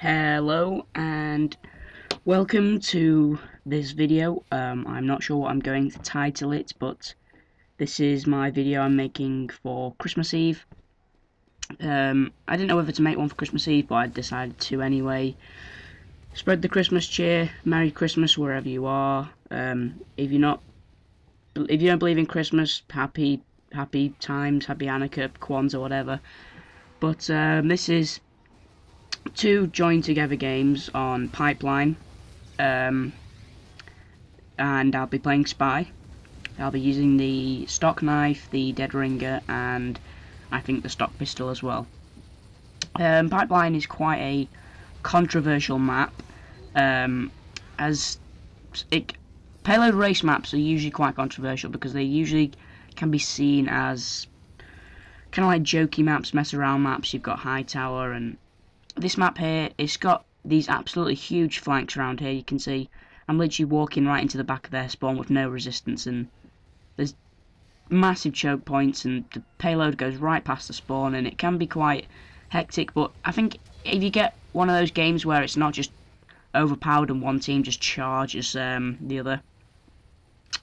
Hello and welcome to this video. I'm not sure what I'm going to title it, but this is my video I'm making for Christmas Eve. I didn't know whether to make one for Christmas Eve, but I decided to anyway. Spread the Christmas cheer. Merry Christmas wherever you are. If you don't believe in Christmas, happy times, happy Hanukkah, Kwanzaa, whatever. But this is two joined together games on Pipeline, and I'll be playing Spy. I'll be using the stock knife, the dead ringer, and I think the stock pistol as well. Pipeline is quite a controversial map, as payload race maps are usually quite controversial because they usually can be seen as kind of like jokey maps, mess around maps. You've got Hightower, and this map here, it's got these absolutely huge flanks around here. You can see I'm literally walking right into the back of their spawn with no resistance, and there's massive choke points, and the payload goes right past the spawn, and it can be quite hectic. But I think if you get one of those games where it's not just overpowered and one team just charges the other,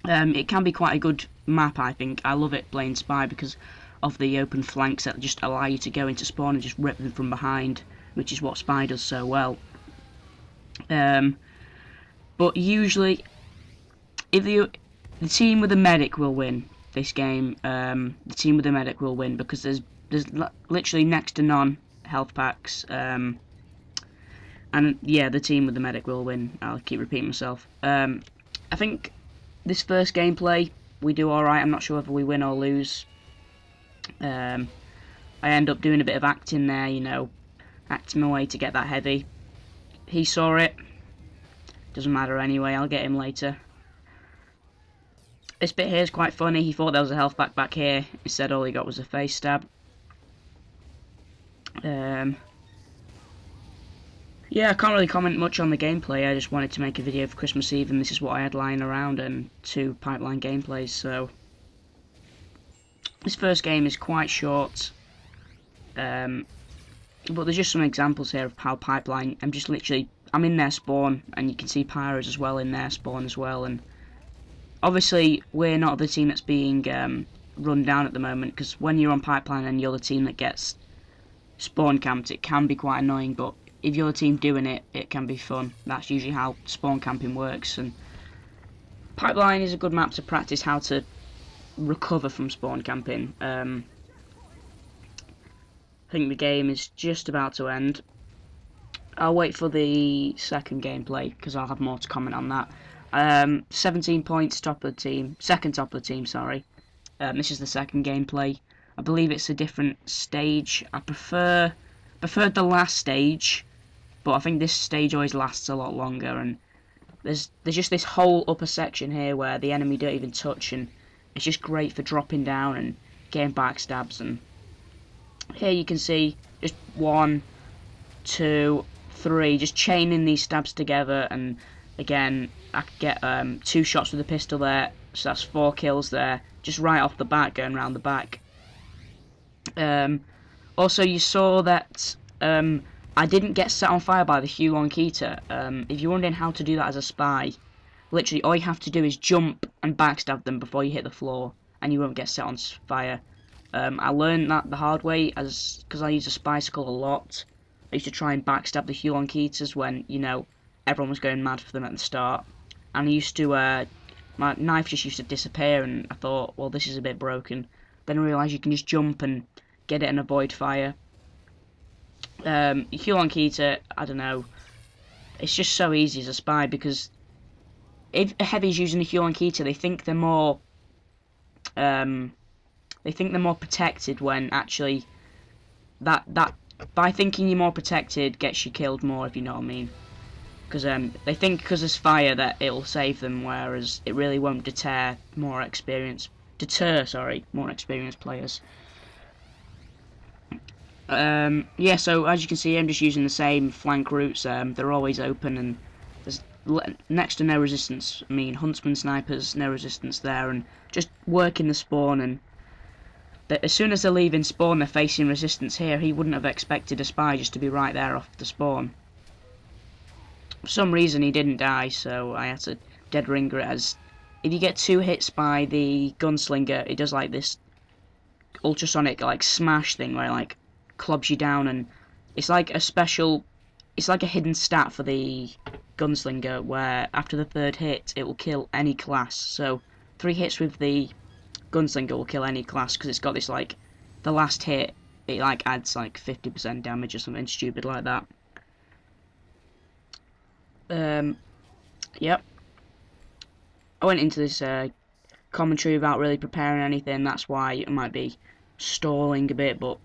it can be quite a good map. I think I love it playing Spy because of the open flanks that just allow you to go into spawn and just rip them from behind, which is what Spy does so well. But usually, the team with the medic will win this game. The team with the medic will win because there's literally next to none health packs. And yeah, the team with the medic will win. I'll keep repeating myself. I think this first gameplay we do alright. I'm not sure whether we win or lose. I end up doing a bit of acting there, you know, acting my way to get that heavy. He saw it. Doesn't matter anyway, I'll get him later. This bit here is quite funny. He thought there was a health pack back here. Instead all he got was a face stab. Yeah, I can't really comment much on the gameplay. I just wanted to make a video for Christmas Eve, and this is what I had lying around, and two Pipeline gameplays. So this first game is quite short. But there's just some examples here of how Pipeline, I'm in their spawn, and you can see Pyros as well in their spawn as well, and obviously we're not the team that's being run down at the moment, because when you're on Pipeline and you're the team that gets spawn camped, it can be quite annoying, but if you're the team doing it, it can be fun. That's usually how spawn camping works, and Pipeline is a good map to practice how to recover from spawn camping. I think the game is just about to end. I'll wait for the second gameplay because I'll have more to comment on that. 17 points, top of the team, second top of the team, sorry. This is the second gameplay. I believe it's a different stage. I preferred the last stage, but I think this stage always lasts a lot longer, and there's just this whole upper section here where the enemy don't even touch, and it's just great for dropping down and getting backstabs. And here you can see just 1, 2, 3, just chaining these stabs together, and again I could get 2 shots with the pistol there, so that's 4 kills there, just right off the bat, going around the back. Also, you saw that I didn't get set on fire by the Huon Keter. If you're wondering how to do that as a spy, literally all you have to do is jump and backstab them before you hit the floor, and you won't get set on fire. I learned that the hard way, because I use a bicycle a lot. I used to try and backstab the Huon Keters when, you know, everyone was going mad for them at the start. And I used to, my knife just used to disappear, and I thought, well, this is a bit broken. Then I realised you can just jump and get it and avoid fire. Huon Keter, I don't know, it's just so easy as a spy, because if a heavy's using a Huon Keter, they think they're more, protected, when actually that by thinking you're more protected gets you killed more, if you know what I mean. Because they think because there's fire that it'll save them, whereas it really won't deter more experienced players. Yeah, so as you can see, I'm just using the same flank routes. They're always open, and there's next to no resistance. I mean, huntsman snipers, no resistance there, and just working the spawn. And as soon as they're leaving spawn, they're facing resistance here. He wouldn't have expected a spy just to be right there off the spawn. For some reason he didn't die, so I had to dead ringer it. As if you get 2 hits by the gunslinger, it does like this ultrasonic like smash thing where it like clubs you down, and it's like a special, it's like a hidden stat for the gunslinger where after the 3rd hit it will kill any class. So 3 hits with the gunslinger will kill any class, because it's got this like, the last hit it like adds like 50% damage or something stupid like that. Yep. I went into this commentary without really preparing anything, that's why it might be stalling a bit, but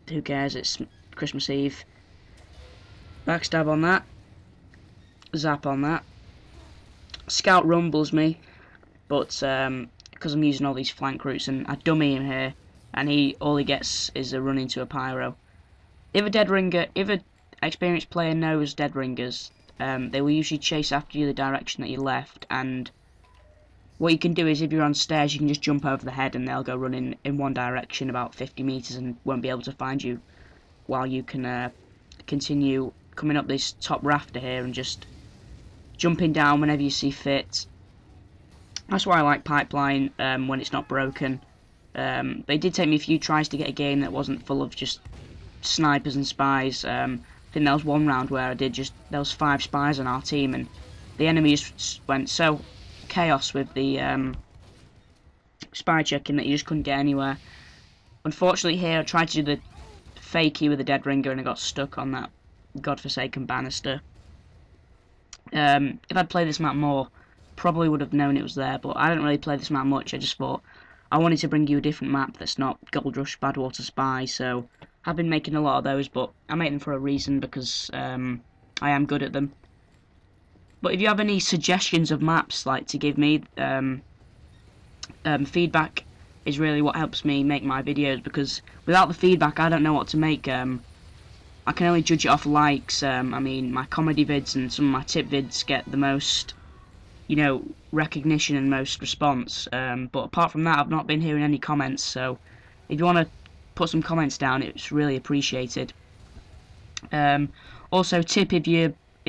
who cares, it's Christmas Eve. Backstab on that. Zap on that. Scout rumbles me, but because I'm using all these flank routes, and I dummy him here, and all he gets is a run into a pyro. If a experienced player knows dead ringers, they will usually chase after you the direction that you left, and what you can do is if you're on stairs you can just jump over the head and they'll go running in one direction about 50 meters and won't be able to find you, while you can continue coming up this top rafter here and just jumping down whenever you see fit. That's why I like pipeline when it's not broken. They did take me a few tries to get a game that wasn't full of just snipers and spies. I think there was one round where there was 5 spies on our team, and the enemy just went so chaos with the spy checking that you just couldn't get anywhere. Unfortunately here I tried to do the fakie with the dead ringer and I got stuck on that godforsaken banister. If I'd played this map more, probably would have known it was there, but I don't really play this map much. I just thought I wanted to bring you a different map that's not Gold Rush, Badwater Spy, so I've been making a lot of those, but I make them for a reason, because I am good at them. But if you have any suggestions of maps like to give me, feedback is really what helps me make my videos, because without the feedback I don't know what to make. I can only judge it off likes. I mean, my comedy vids and some of my tip vids get the most, you know, recognition and most response. But apart from that, I've not been hearing any comments. So if you want to put some comments down, it's really appreciated. Also, tip: if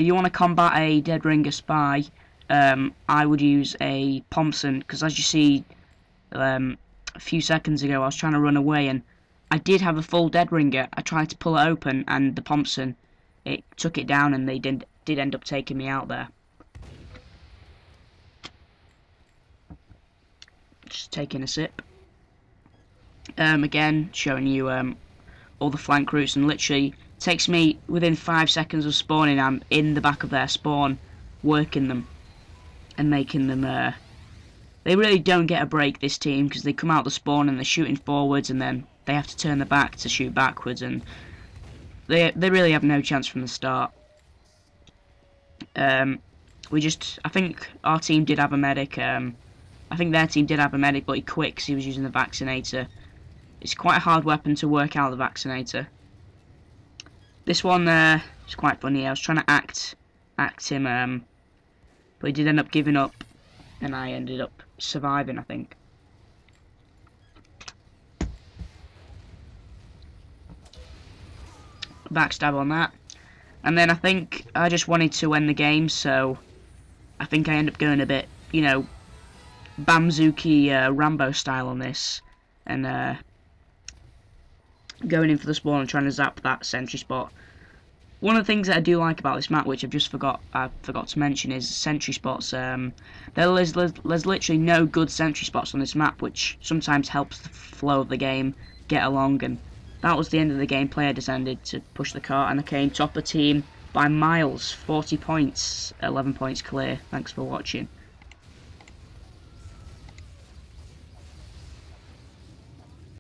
you want to combat a dead ringer spy, I would use a Thompson, because as you see, a few seconds ago I was trying to run away and I did have a full dead ringer. I tried to pull it open and the Thompson, it took it down, and they did end up taking me out there. Just taking a sip. Again, showing you all the flank routes, and literally takes me within 5 seconds of spawning, I'm in the back of their spawn, working them and making them. They really don't get a break, this team, because they come out the spawn and they're shooting forwards, and then they have to turn their back to shoot backwards, and they really have no chance from the start. I think our team did have a medic. I think their team did have a medic, but he quit because he was using the vaccinator. It's quite a hard weapon to work out, the vaccinator. This one is quite funny. I was trying to act him, but he did end up giving up, and I ended up surviving, I think. Backstab on that, and then I think I just wanted to end the game, so I think I end up going a bit, you know, Bamzuki Rambo style on this, and going in for the spawn and trying to zap that sentry spot. One of the things that I do like about this map, which I forgot to mention, is sentry spots. There's literally no good sentry spots on this map, which sometimes helps the flow of the game get along. And that was the end of the game. Player descended to push the cart, and I came top of team by miles, 40 points, 11 points clear. Thanks for watching.